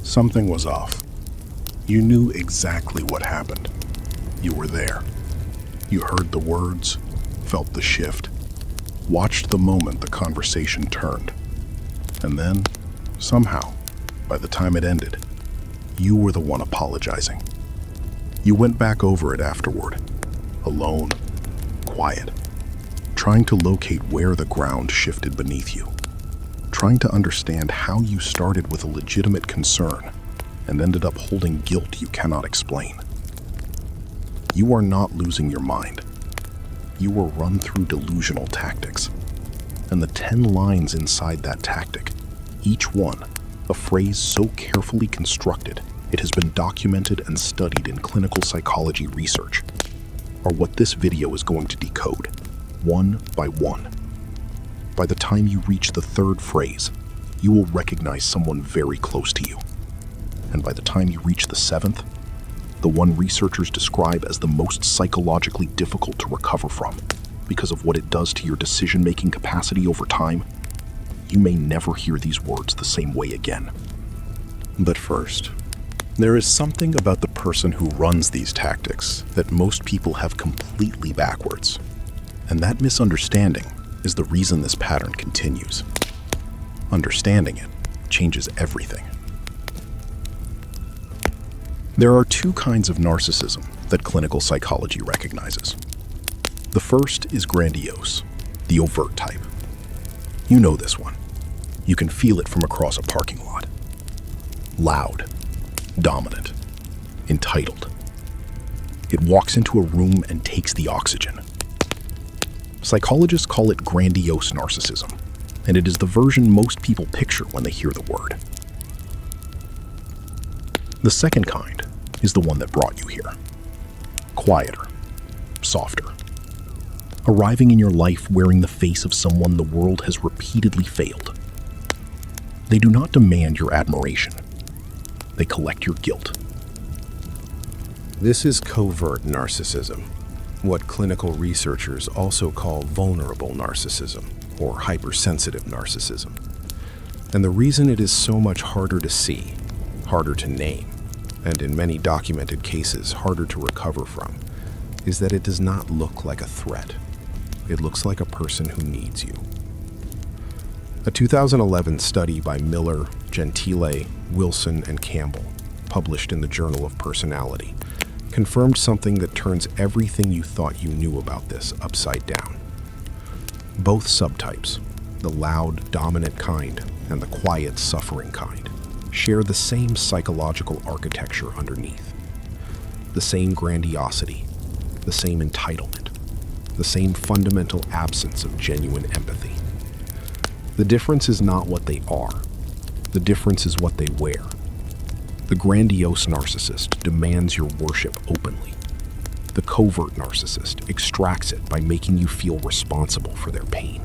Something was off. You knew exactly what happened. You were there. You heard the words, felt the shift, watched the moment the conversation turned. And then, somehow, by the time it ended, you were the one apologizing. You went back over it afterward, alone, quiet, trying to locate where the ground shifted beneath you, trying to understand how you started with a legitimate concern and ended up holding guilt you cannot explain. You are not losing your mind. You were run through delusional tactics. And the 10 lines inside that tactic, each one, a phrase so carefully constructed, it has been documented and studied in clinical psychology research, are what this video is going to decode, one by one. By the time you reach the third phrase, you will recognize someone very close to you. And by the time you reach the seventh, the one researchers describe as the most psychologically difficult to recover from because of what it does to your decision-making capacity over time, you may never hear these words the same way again. But first, there is something about the person who runs these tactics that most people have completely backwards. And that misunderstanding is the reason this pattern continues. Understanding it changes everything. There are two kinds of narcissism that clinical psychology recognizes. The first is grandiose, the overt type. You know this one. You can feel it from across a parking lot. Loud, dominant, entitled. It walks into a room and takes the oxygen. Psychologists call it grandiose narcissism, and it is the version most people picture when they hear the word. The second kind is the one that brought you here. Quieter, softer. Arriving in your life wearing the face of someone the world has repeatedly failed. They do not demand your admiration. They collect your guilt. This is covert narcissism, what clinical researchers also call vulnerable narcissism or hypersensitive narcissism. And the reason it is so much harder to see, harder to name, and in many documented cases harder to recover from, is that it does not look like a threat. It looks like a person who needs you. A 2011 study by Miller, Gentile, Wilson, and Campbell, published in the Journal of Personality, confirmed something that turns everything you thought you knew about this upside down. Both subtypes, the loud, dominant kind and the quiet, suffering kind, share the same psychological architecture underneath. The same grandiosity, the same entitlement, the same fundamental absence of genuine empathy. The difference is not what they are. The difference is what they wear. The grandiose narcissist demands your worship openly. The covert narcissist extracts it by making you feel responsible for their pain.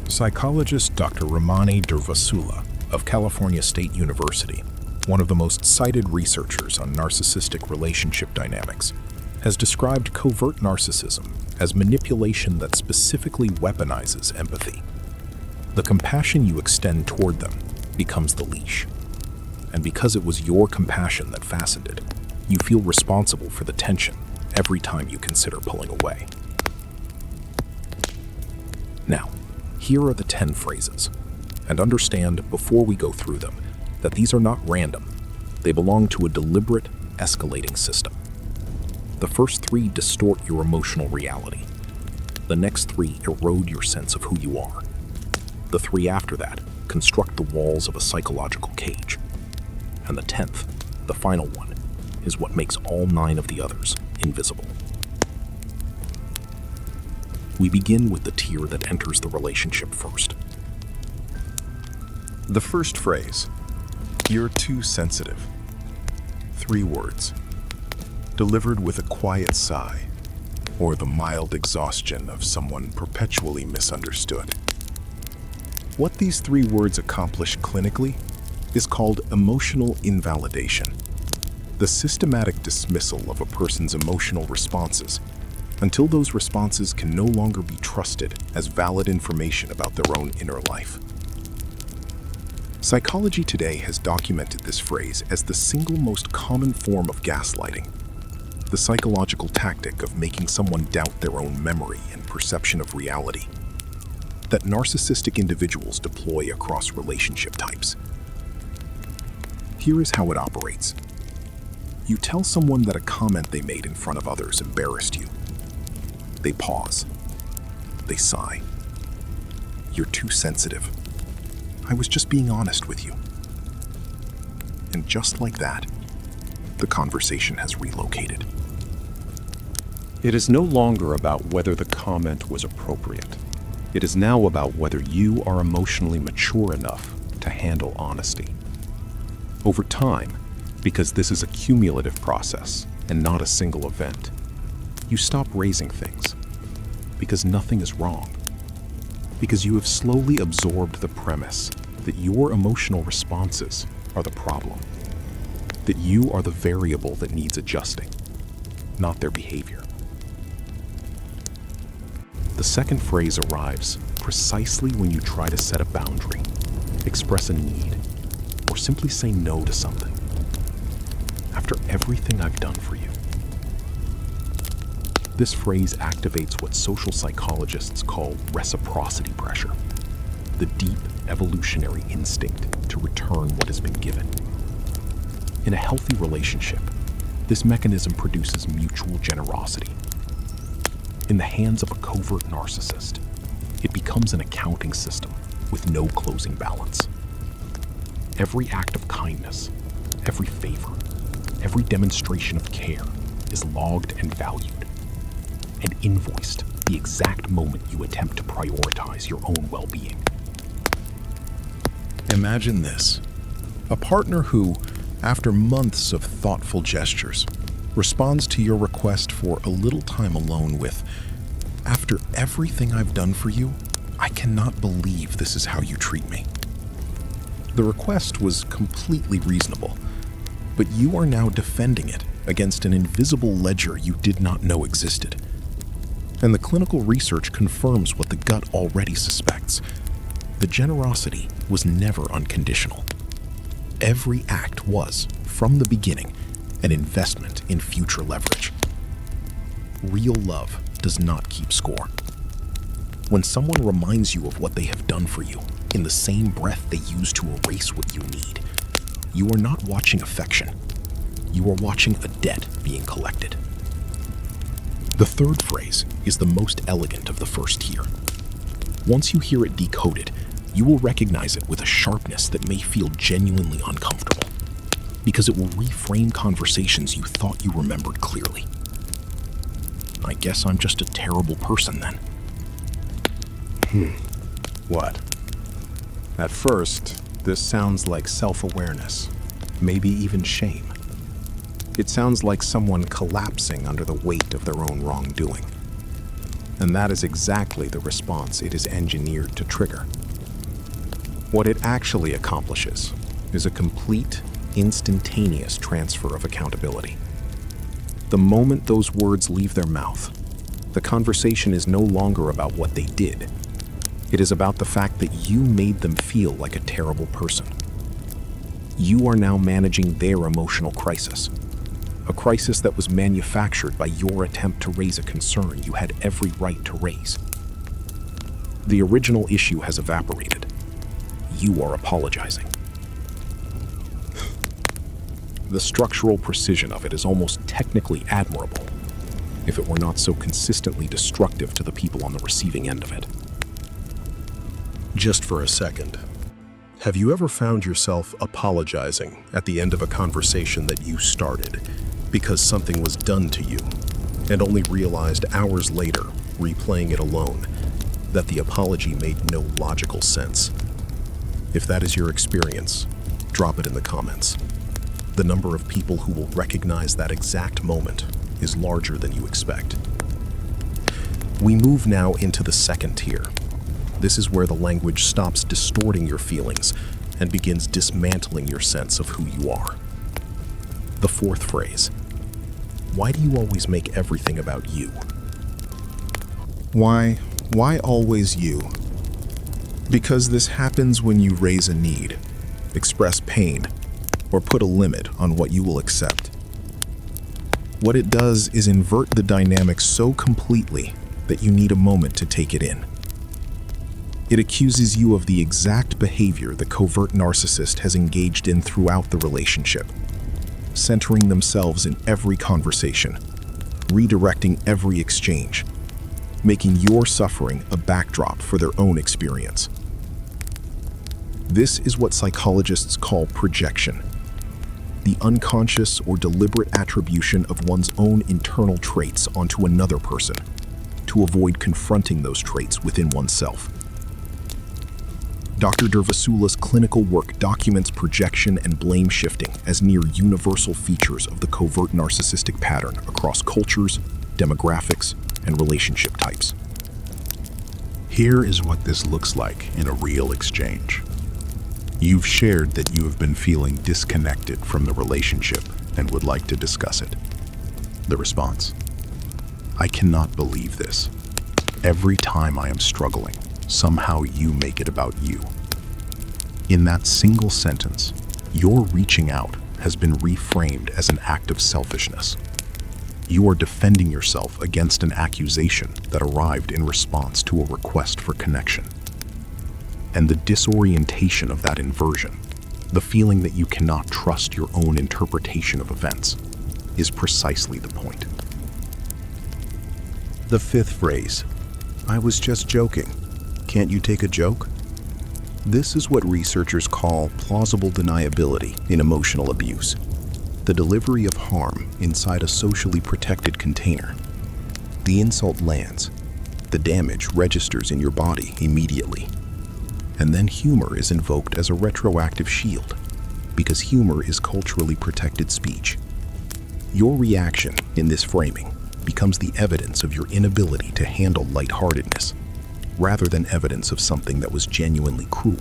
Psychologist Dr. Ramani Durvasula of California State University, one of the most cited researchers on narcissistic relationship dynamics, has described covert narcissism as manipulation that specifically weaponizes empathy. The compassion you extend toward them becomes the leash. And because it was your compassion that fastened it, you feel responsible for the tension every time you consider pulling away. Now, here are the 10 phrases. And understand, before we go through them, that these are not random. They belong to a deliberate, escalating system. The first 3 distort your emotional reality. The next 3 erode your sense of who you are. The 3 after that construct the walls of a psychological cage. And the 10th, the final one, is what makes all 9 of the others invisible. We begin with the tier that enters the relationship first. The first phrase, "You're too sensitive." 3 words, delivered with a quiet sigh, or the mild exhaustion of someone perpetually misunderstood. What these 3 words accomplish clinically is called emotional invalidation, the systematic dismissal of a person's emotional responses until those responses can no longer be trusted as valid information about their own inner life. Psychology today has documented this phrase as the single most common form of gaslighting, the psychological tactic of making someone doubt their own memory and perception of reality, that narcissistic individuals deploy across relationship types. Here is how it operates. You tell someone that a comment they made in front of others embarrassed you. They pause. They sigh. You're too sensitive. I was just being honest with you. And just like that, the conversation has relocated. It is no longer about whether the comment was appropriate. It is now about whether you are emotionally mature enough to handle honesty. Over time, because this is a cumulative process and not a single event, you stop raising things because nothing is wrong. Because you have slowly absorbed the premise that your emotional responses are the problem, that you are the variable that needs adjusting, not their behavior. The second phrase arrives precisely when you try to set a boundary, express a need, or simply say no to something. After everything I've done for you. This phrase activates what social psychologists call reciprocity pressure, the deep evolutionary instinct to return what has been given. In a healthy relationship, this mechanism produces mutual generosity. In the hands of a covert narcissist, it becomes an accounting system with no closing balance. Every act of kindness, every favor, every demonstration of care is logged and valued, and invoiced the exact moment you attempt to prioritize your own well-being. Imagine this: a partner who, after months of thoughtful gestures, responds to your request for a little time alone with, "After everything I've done for you, I cannot believe this is how you treat me." The request was completely reasonable, but you are now defending it against an invisible ledger you did not know existed. And the clinical research confirms what the gut already suspects. The generosity was never unconditional. Every act was, from the beginning, an investment in future leverage. Real love does not keep score. When someone reminds you of what they have done for you, in the same breath they use to erase what you need, you are not watching affection. You are watching a debt being collected. The third phrase is the most elegant of the first tier. Once you hear it decoded, you will recognize it with a sharpness that may feel genuinely uncomfortable, because it will reframe conversations you thought you remembered clearly. I guess I'm just a terrible person then. What? At first, this sounds like self-awareness, maybe even shame. It sounds like someone collapsing under the weight of their own wrongdoing. And that is exactly the response it is engineered to trigger. What it actually accomplishes is a complete, instantaneous transfer of accountability. The moment those words leave their mouth, the conversation is no longer about what they did. It is about the fact that you made them feel like a terrible person. You are now managing their emotional crisis, a crisis that was manufactured by your attempt to raise a concern you had every right to raise. The original issue has evaporated. You are apologizing. The structural precision of it is almost technically admirable, if it were not so consistently destructive to the people on the receiving end of it. Just for a second, have you ever found yourself apologizing at the end of a conversation that you started because something was done to you, and only realized hours later, replaying it alone, that the apology made no logical sense? If that is your experience, drop it in the comments. The number of people who will recognize that exact moment is larger than you expect. We move now into the second tier. This is where the language stops distorting your feelings and begins dismantling your sense of who you are. The fourth phrase: why do you always make everything about you? Why always you? Because this happens when you raise a need, express pain, or put a limit on what you will accept. What it does is invert the dynamic so completely that you need a moment to take it in. It accuses you of the exact behavior the covert narcissist has engaged in throughout the relationship, centering themselves in every conversation, redirecting every exchange, making your suffering a backdrop for their own experience. This is what psychologists call projection, the unconscious or deliberate attribution of one's own internal traits onto another person to avoid confronting those traits within oneself. Dr. Dervasula's clinical work documents projection and blame shifting as near universal features of the covert narcissistic pattern across cultures, demographics, and relationship types. Here is what this looks like in a real exchange. You've shared that you have been feeling disconnected from the relationship and would like to discuss it. The response: I cannot believe this. Every time I am struggling, somehow you make it about you. In that single sentence, your reaching out has been reframed as an act of selfishness. You are defending yourself against an accusation that arrived in response to a request for connection. And the disorientation of that inversion, the feeling that you cannot trust your own interpretation of events, is precisely the point. The fifth phrase, I was just joking. Can't you take a joke? This is what researchers call plausible deniability in emotional abuse, the delivery of harm inside a socially protected container. The insult lands, the damage registers in your body immediately, and then humor is invoked as a retroactive shield, because humor is culturally protected speech. Your reaction in this framing becomes the evidence of your inability to handle lightheartedness, rather than evidence of something that was genuinely cruel.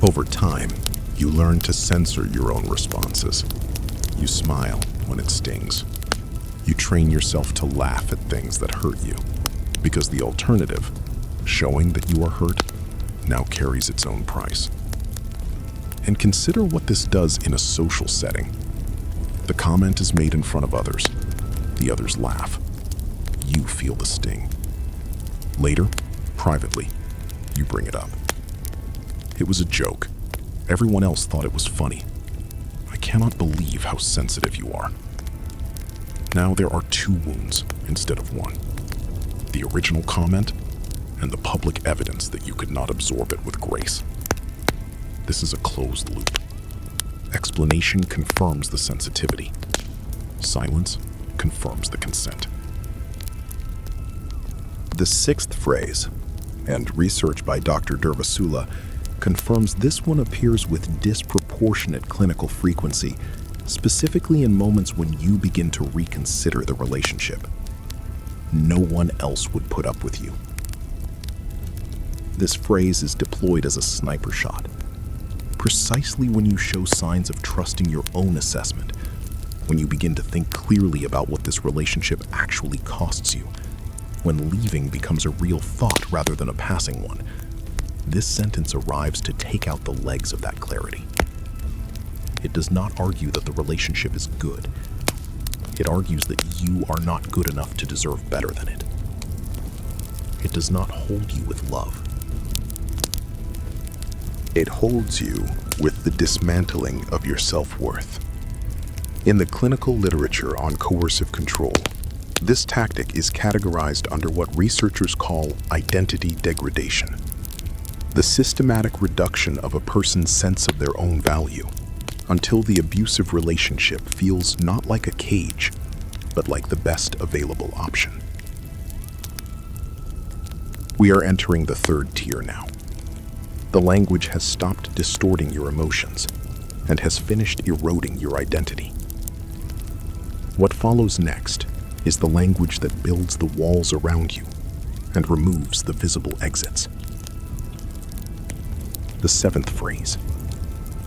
Over time, you learn to censor your own responses. You smile when it stings. You train yourself to laugh at things that hurt you, because the alternative, showing that you are hurt, now carries its own price. And consider what this does in a social setting. The comment is made in front of others. The others laugh. You feel the sting. Later, privately, you bring it up. It was a joke. Everyone else thought it was funny. I cannot believe how sensitive you are. Now there are two wounds instead of one. The original comment and the public evidence that you could not absorb it with grace. This is a closed loop. Explanation confirms the sensitivity. Silence confirms the consent. The sixth phrase, and research by Dr. Dervasula, confirms this one appears with disproportionate clinical frequency, specifically in moments when you begin to reconsider the relationship. No one else would put up with you. This phrase is deployed as a sniper shot, precisely when you show signs of trusting your own assessment, when you begin to think clearly about what this relationship actually costs you, when leaving becomes a real thought rather than a passing one. This sentence arrives to take out the legs of that clarity. It does not argue that the relationship is good. It argues that you are not good enough to deserve better than it. It does not hold you with love. It holds you with the dismantling of your self-worth. In the clinical literature on coercive control, this tactic is categorized under what researchers call identity degradation, the systematic reduction of a person's sense of their own value until the abusive relationship feels not like a cage, but like the best available option. We are entering the third tier now. The language has stopped distorting your emotions and has finished eroding your identity. What follows next is the language that builds the walls around you and removes the visible exits. The seventh phrase.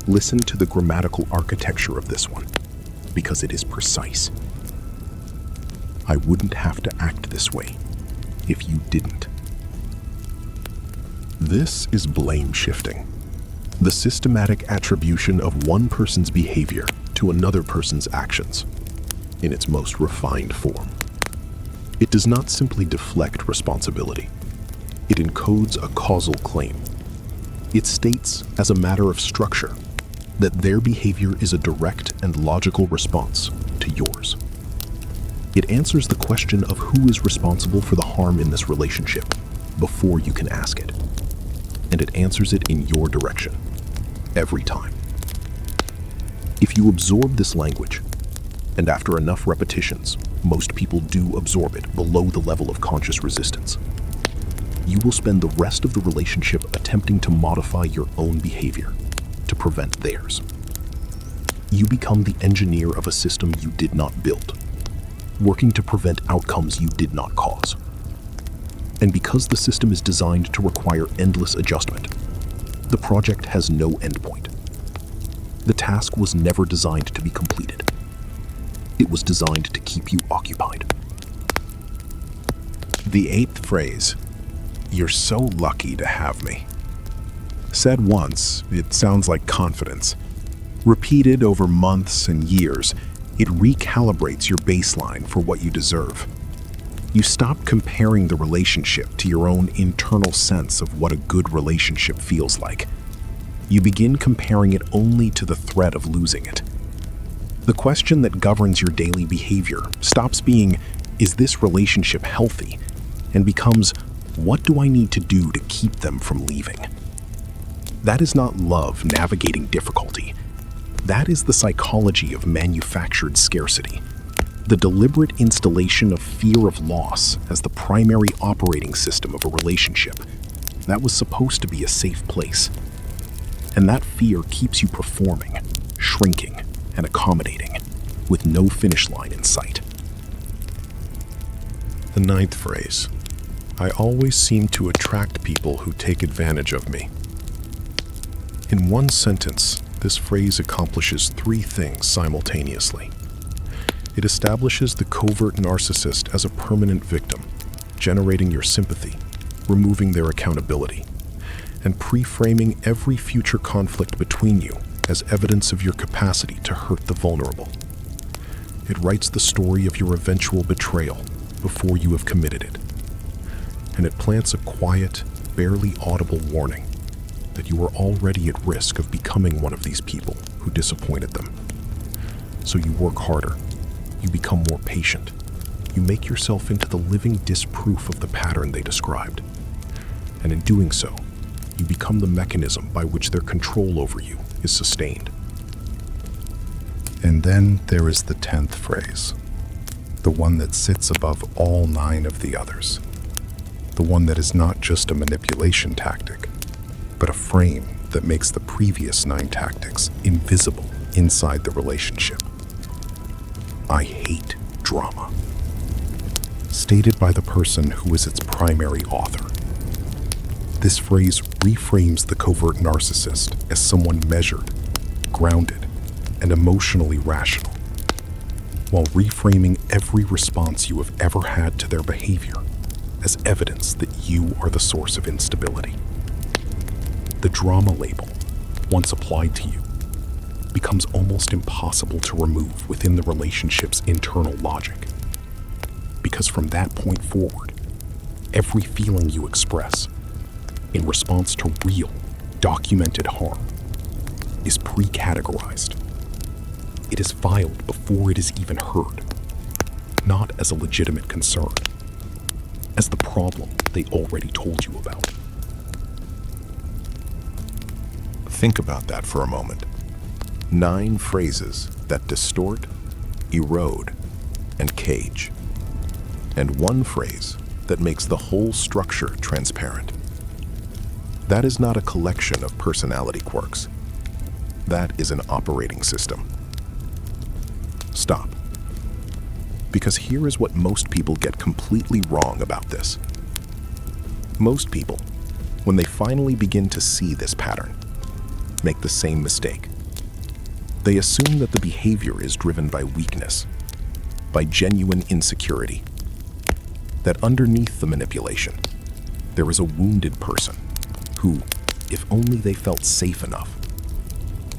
Listen to the grammatical architecture of this one, because it is precise. I wouldn't have to act this way if you didn't. This is blame shifting, the systematic attribution of one person's behavior to another person's actions in its most refined form. It does not simply deflect responsibility. It encodes a causal claim. It states, as a matter of structure, that their behavior is a direct and logical response to yours. It answers the question of who is responsible for the harm in this relationship before you can ask it. And it answers it in your direction, every time. If you absorb this language, and after enough repetitions, most people do absorb it below the level of conscious resistance, you will spend the rest of the relationship attempting to modify your own behavior to prevent theirs. You become the engineer of a system you did not build, working to prevent outcomes you did not cause. And because the system is designed to require endless adjustment, the project has no endpoint. The task was never designed to be completed. It was designed to keep you occupied. The 8th phrase, "You're so lucky to have me." Said once, it sounds like confidence. Repeated over months and years, it recalibrates your baseline for what you deserve. You stop comparing the relationship to your own internal sense of what a good relationship feels like. You begin comparing it only to the threat of losing it. The question that governs your daily behavior stops being, "Is this relationship healthy?" and becomes, "What do I need to do to keep them from leaving?" That is not love navigating difficulty. That is the psychology of manufactured scarcity, the deliberate installation of fear of loss as the primary operating system of a relationship that was supposed to be a safe place. And that fear keeps you performing, shrinking, and accommodating, with no finish line in sight. The 9th phrase, "I always seem to attract people who take advantage of me." In one sentence, this phrase accomplishes 3 things simultaneously. It establishes the covert narcissist as a permanent victim, generating your sympathy, removing their accountability, and pre-framing every future conflict between you as evidence of your capacity to hurt the vulnerable. It writes the story of your eventual betrayal before you have committed it. And it plants a quiet, barely audible warning that you are already at risk of becoming one of these people who disappointed them. So you work harder, you become more patient, you make yourself into the living disproof of the pattern they described. And in doing so, you become the mechanism by which their control over you is sustained. And then there is the 10th phrase, the one that sits above all 9 of the others, the one that is not just a manipulation tactic, but a frame that makes the previous 9 tactics invisible inside the relationship. I hate drama. Stated by the person who is its primary author. This phrase reframes the covert narcissist as someone measured, grounded, and emotionally rational, while reframing every response you have ever had to their behavior as evidence that you are the source of instability. The drama label, once applied to you, becomes almost impossible to remove within the relationship's internal logic. Because from that point forward, every feeling you express in response to real, documented harm is pre-categorized. It is filed before it is even heard, not as a legitimate concern, as the problem they already told you about. Think about that for a moment. 9 phrases that distort, erode, and cage. And 1 phrase that makes the whole structure transparent. That is not a collection of personality quirks. That is an operating system. Stop. Because here is what most people get completely wrong about this. Most people, when they finally begin to see this pattern, make the same mistake. They assume that the behavior is driven by weakness, by genuine insecurity. That underneath the manipulation, there is a wounded person who, if only they felt safe enough,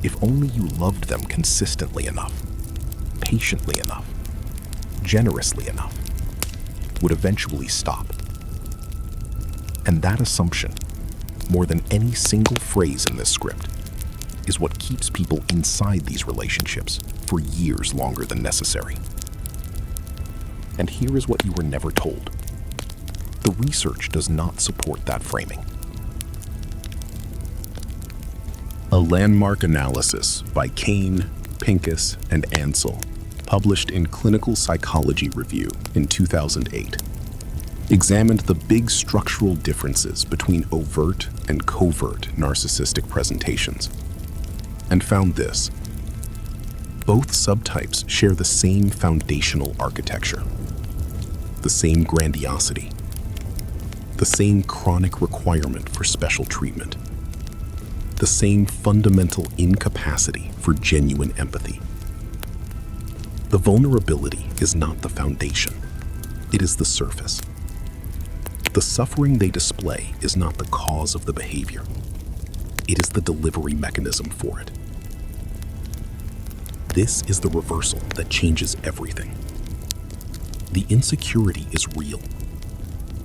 if only you loved them consistently enough, patiently enough, generously enough, would eventually stop. And that assumption, more than any single phrase in this script, is what keeps people inside these relationships for years longer than necessary. And here is what you were never told. The research does not support that framing. A landmark analysis by Kane, Pincus, and Ansel, published in Clinical Psychology Review in 2008, examined the big structural differences between overt and covert narcissistic presentations, and found this. Both subtypes share the same foundational architecture, the same grandiosity, the same chronic requirement for special treatment, the same fundamental incapacity for genuine empathy. The vulnerability is not the foundation, it is the surface. The suffering they display is not the cause of the behavior, it is the delivery mechanism for it. This is the reversal that changes everything. The insecurity is real,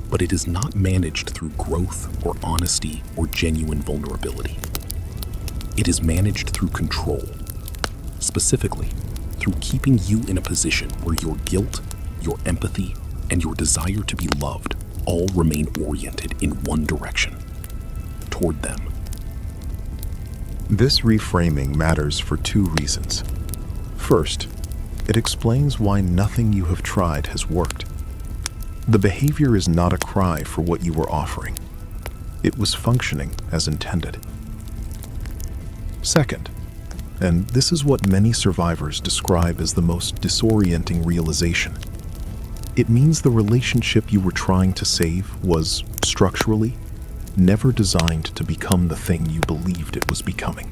but it is not managed through growth or honesty or genuine vulnerability. It is managed through control, specifically through keeping you in a position where your guilt, your empathy, and your desire to be loved all remain oriented in one direction, toward them. This reframing matters for two reasons. First, it explains why nothing you have tried has worked. The behavior is not a cry for what you were offering. It was functioning as intended. Second, and this is what many survivors describe as the most disorienting realization, it means the relationship you were trying to save was, structurally, never designed to become the thing you believed it was becoming.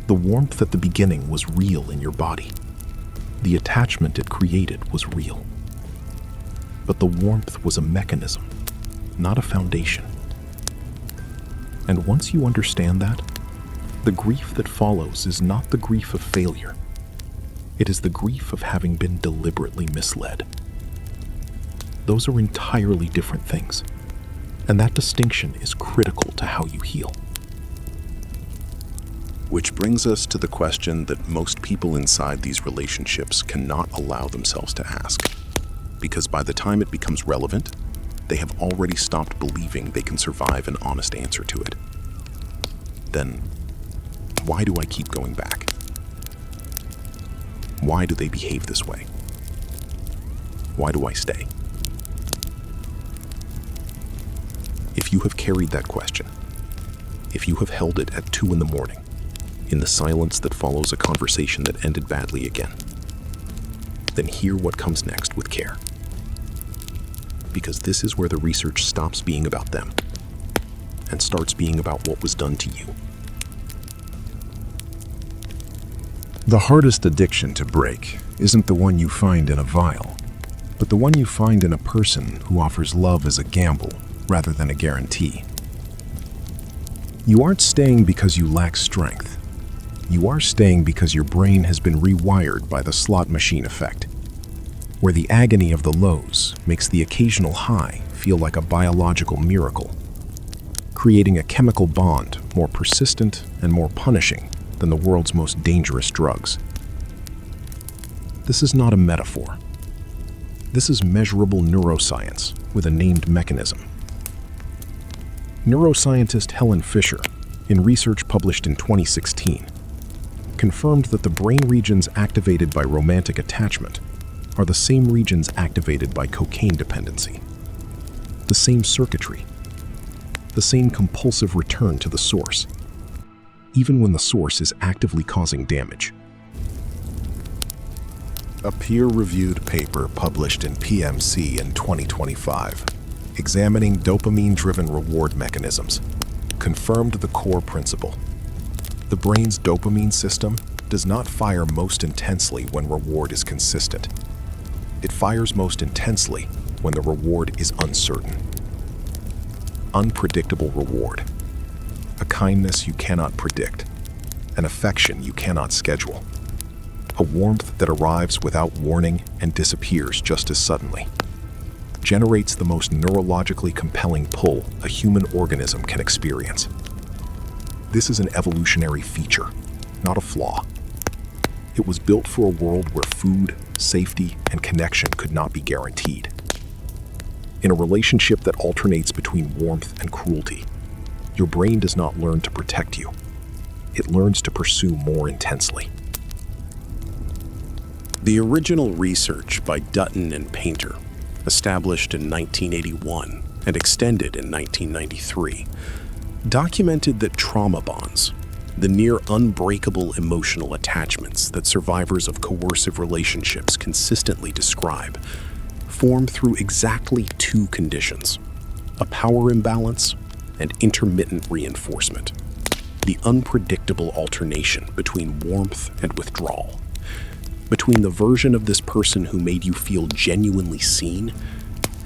The warmth at the beginning was real in your body. The attachment it created was real. But the warmth was a mechanism, not a foundation. And once you understand that, the grief that follows is not the grief of failure. It is the grief of having been deliberately misled. Those are entirely different things, and that distinction is critical to how you heal. Which brings us to the question that most people inside these relationships cannot allow themselves to ask, because by the time it becomes relevant, they have already stopped believing they can survive an honest answer to it. Then, why do I keep going back? Why do they behave this way? Why do I stay? If you have carried that question, if you have held it at 2 a.m, in the silence that follows a conversation that ended badly again, then hear what comes next with care. Because this is where the research stops being about them and starts being about what was done to you. The hardest addiction to break isn't the one you find in a vial, but the one you find in a person who offers love as a gamble rather than a guarantee. You aren't staying because you lack strength. You are staying because your brain has been rewired by the slot machine effect, where the agony of the lows makes the occasional high feel like a biological miracle, creating a chemical bond more persistent and more punishing than the world's most dangerous drugs. This is not a metaphor. This is measurable neuroscience with a named mechanism. Neuroscientist Helen Fisher, in research published in 2016, confirmed that the brain regions activated by romantic attachment are the same regions activated by cocaine dependency. The same circuitry, the same compulsive return to the source, even when the source is actively causing damage. A peer-reviewed paper published in PMC in 2025, examining dopamine-driven reward mechanisms, confirmed the core principle. The brain's dopamine system does not fire most intensely when reward is consistent. It fires most intensely when the reward is uncertain. unpredictable reward, a kindness you cannot predict, an affection you cannot schedule, a warmth that arrives without warning and disappears just as suddenly, generates the most neurologically compelling pull a human organism can experience. This is an evolutionary feature, not a flaw. It was built for a world where food, safety, and connection could not be guaranteed. In a relationship that alternates between warmth and cruelty, your brain does not learn to protect you. It learns to pursue more intensely. The original research by Dutton and Painter, established in 1981 and extended in 1993, documented that trauma bonds, the near unbreakable emotional attachments that survivors of coercive relationships consistently describe, form through exactly two conditions: a power imbalance and intermittent reinforcement, the unpredictable alternation between warmth and withdrawal, between the version of this person who made you feel genuinely seen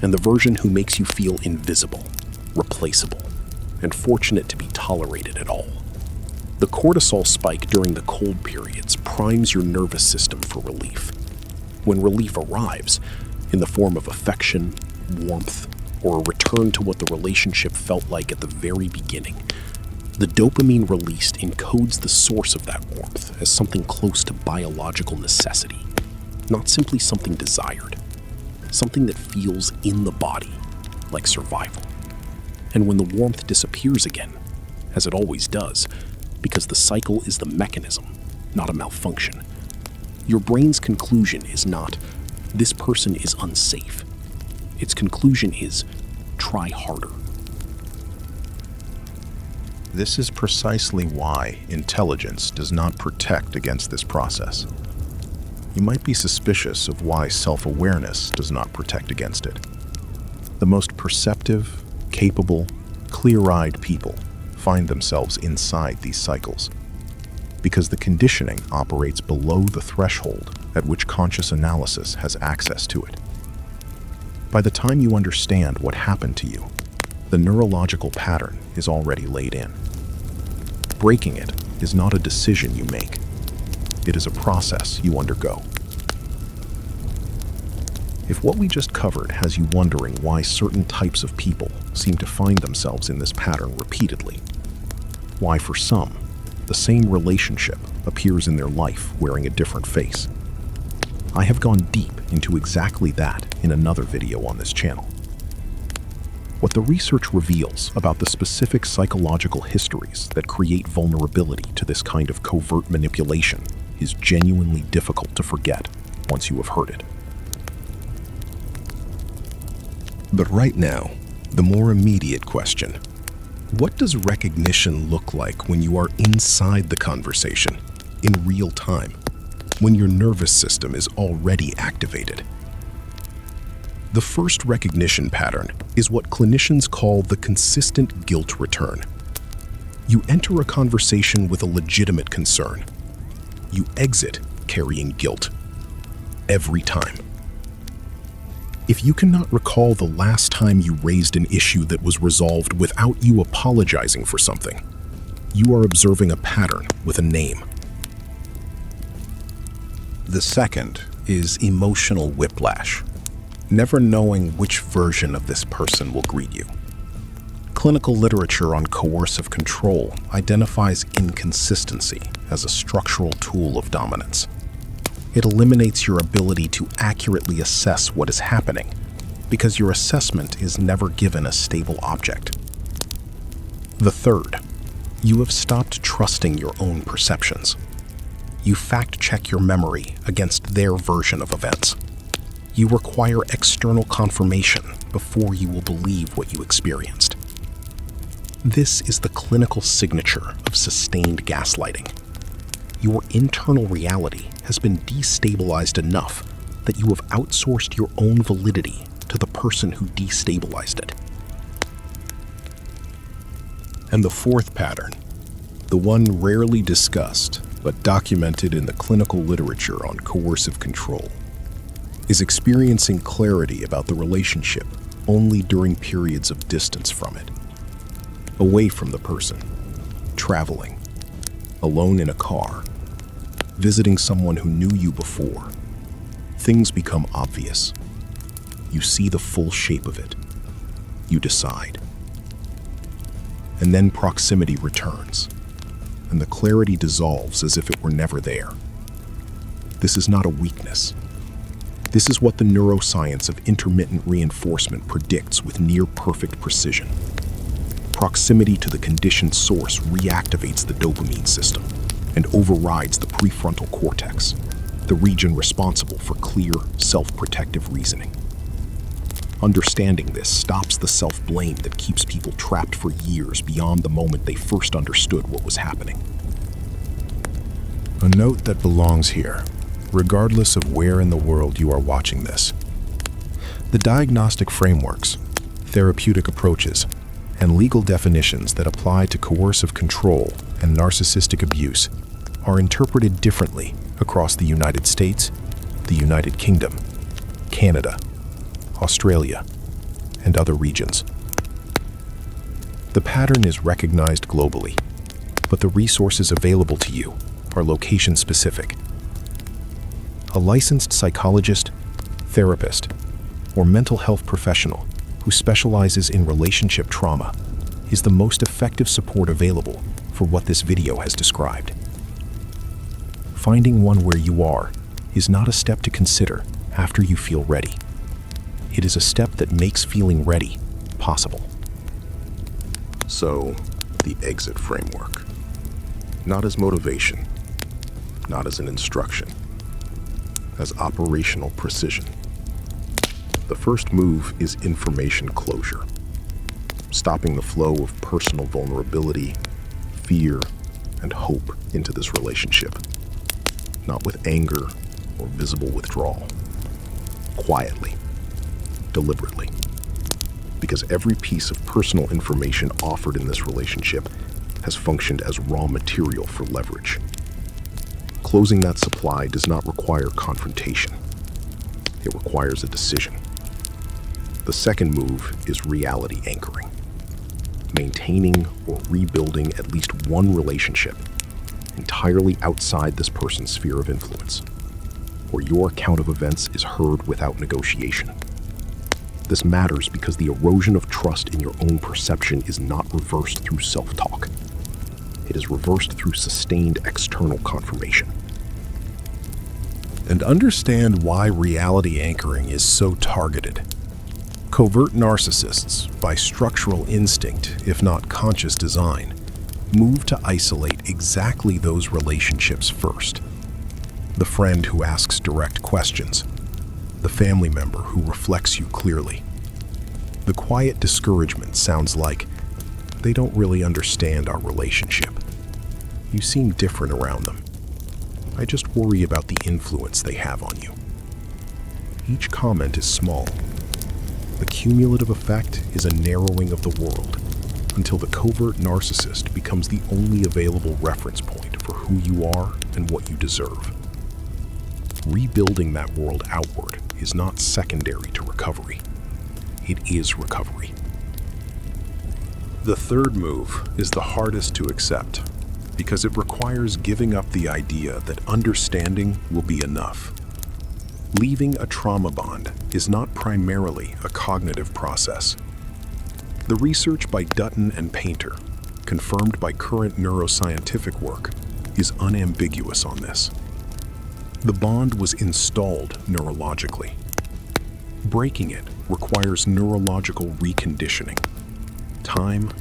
and the version who makes you feel invisible, replaceable, and fortunate to be tolerated at all. The cortisol spike during the cold periods primes your nervous system for relief. When relief arrives, in the form of affection, warmth, or a return to what the relationship felt like at the very beginning, the dopamine released encodes the source of that warmth as something close to biological necessity, not simply something desired, something that feels in the body, like survival. And when the warmth disappears again, as it always does, because the cycle is the mechanism, not a malfunction, your brain's conclusion is not, "This person is unsafe." Its conclusion is, "Try harder." This is precisely why intelligence does not protect against this process. You might be suspicious of why self-awareness does not protect against it. The most perceptive, capable, clear-eyed people find themselves inside these cycles, because the conditioning operates below the threshold at which conscious analysis has access to it. By the time you understand what happened to you, the neurological pattern is already laid in. Breaking it is not a decision you make. It is a process you undergo. If what we just covered has you wondering why certain types of people seem to find themselves in this pattern repeatedly, why for some, the same relationship appears in their life wearing a different face, I have gone deep into exactly that in another video on this channel. What the research reveals about the specific psychological histories that create vulnerability to this kind of covert manipulation is genuinely difficult to forget once you have heard it. But right now, the more immediate question: what does recognition look like when you are inside the conversation, in real time, when your nervous system is already activated? The first recognition pattern is what clinicians call the consistent guilt return. You enter a conversation with a legitimate concern. You exit carrying guilt. Every time. If you cannot recall the last time you raised an issue that was resolved without you apologizing for something, you are observing a pattern with a name. The second is emotional whiplash, never knowing which version of this person will greet you. Clinical literature on coercive control identifies inconsistency as a structural tool of dominance. It eliminates your ability to accurately assess what is happening because your assessment is never given a stable object. The third, you have stopped trusting your own perceptions. You fact-check your memory against their version of events. You require external confirmation before you will believe what you experienced. This is the clinical signature of sustained gaslighting. Your internal reality has been destabilized enough that you have outsourced your own validity to the person who destabilized it. And the fourth pattern, the one rarely discussed but documented in the clinical literature on coercive control, is experiencing clarity about the relationship only during periods of distance from it. away from the person, traveling, alone in a car, visiting someone who knew you before. Things become obvious. You see the full shape of it. You decide. And then proximity returns, and the clarity dissolves as if it were never there. This is not a weakness. This is what the neuroscience of intermittent reinforcement predicts with near-perfect precision. Proximity to the conditioned source reactivates the dopamine system and overrides the prefrontal cortex, the region responsible for clear, self-protective reasoning. Understanding this stops the self-blame that keeps people trapped for years beyond the moment they first understood what was happening. A note that belongs here, regardless of where in the world you are watching this. The diagnostic frameworks, therapeutic approaches, and legal definitions that apply to coercive control and narcissistic abuse are interpreted differently across the United States, the United Kingdom, Canada, Australia, and other regions. The pattern is recognized globally, but the resources available to you are location-specific. A licensed psychologist, therapist, or mental health professional who specializes in relationship trauma is the most effective support available for what this video has described. Finding one where you are is not a step to consider after you feel ready. It is a step that makes feeling ready possible. So, the exit framework. Not as motivation, not as an instruction, as operational precision. The first move is information closure, stopping the flow of personal vulnerability, fear, and hope into this relationship. Not with anger or visible withdrawal. Quietly, deliberately. Because every piece of personal information offered in this relationship has functioned as raw material for leverage. Closing that supply does not require confrontation. It requires a decision. The second move is reality anchoring. Maintaining or rebuilding at least one relationship entirely outside this person's sphere of influence, where your account of events is heard without negotiation. This matters because the erosion of trust in your own perception is not reversed through self-talk. It is reversed through sustained external confirmation. And understand why reality anchoring is so targeted. Covert narcissists, by structural instinct, if not conscious design, move to isolate exactly those relationships first. The friend who asks direct questions, the family member who reflects you clearly. The quiet discouragement sounds like, they don't really understand our relationship. You seem different around them. I just worry about the influence they have on you. Each comment is small. The cumulative effect is a narrowing of the world until the covert narcissist becomes the only available reference point for who you are and what you deserve. Rebuilding that world outward is not secondary to recovery. It is recovery. The third move is the hardest to accept because it requires giving up the idea that understanding will be enough. Leaving a trauma bond is not primarily a cognitive process. The research by Dutton and Painter, confirmed by current neuroscientific work, is unambiguous on this. The bond was installed neurologically. Breaking it requires neurological reconditioning, time,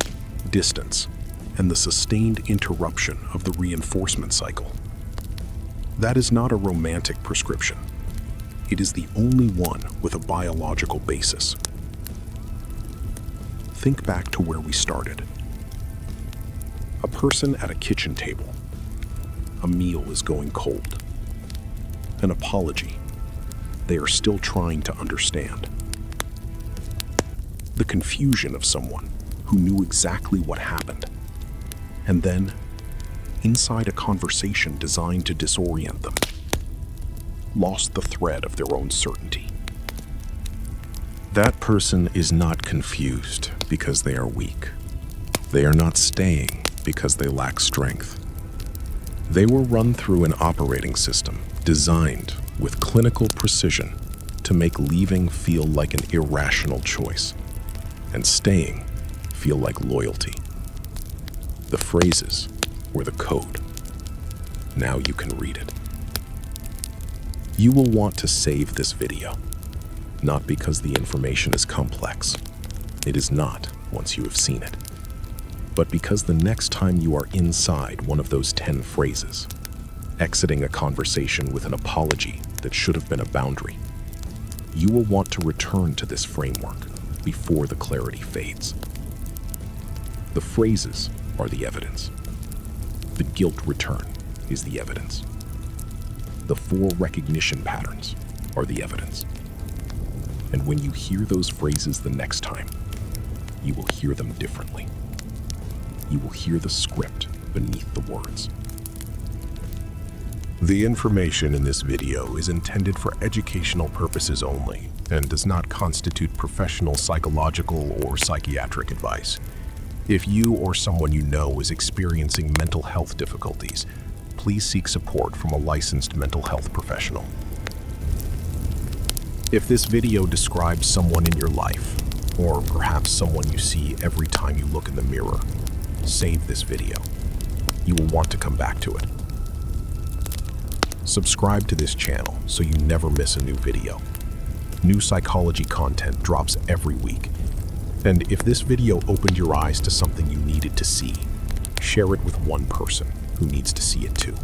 distance, and the sustained interruption of the reinforcement cycle. That is not a romantic prescription. It is the only one with a biological basis. Think back to where we started. A person at a kitchen table. A meal is going cold. An apology. They are still trying to understand. The confusion of someone who knew exactly what happened. And then, inside a conversation designed to disorient them, lost the thread of their own certainty. That person is not confused because they are weak. They are not staying because they lack strength. They were run through an operating system designed with clinical precision to make leaving feel like an irrational choice and staying feel like loyalty. The phrases were the code. Now you can read it. You will want to save this video, not because the information is complex. It is not once you have seen it, but because the next time you are inside one of those 10 phrases, exiting a conversation with an apology that should have been a boundary, you will want to return to this framework before the clarity fades. The phrases are the evidence. The guilt return is the evidence. The 4 recognition patterns are the evidence. And when you hear those phrases the next time, you will hear them differently. You will hear the script beneath the words. The information in this video is intended for educational purposes only and does not constitute professional psychological or psychiatric advice. If you or someone you know is experiencing mental health difficulties, please seek support from a licensed mental health professional. If this video describes someone in your life, or perhaps someone you see every time you look in the mirror, save this video. You will want to come back to it. Subscribe to this channel so you never miss a new video. New psychology content drops every week. And if this video opened your eyes to something you needed to see, share it with one person who needs to see it too.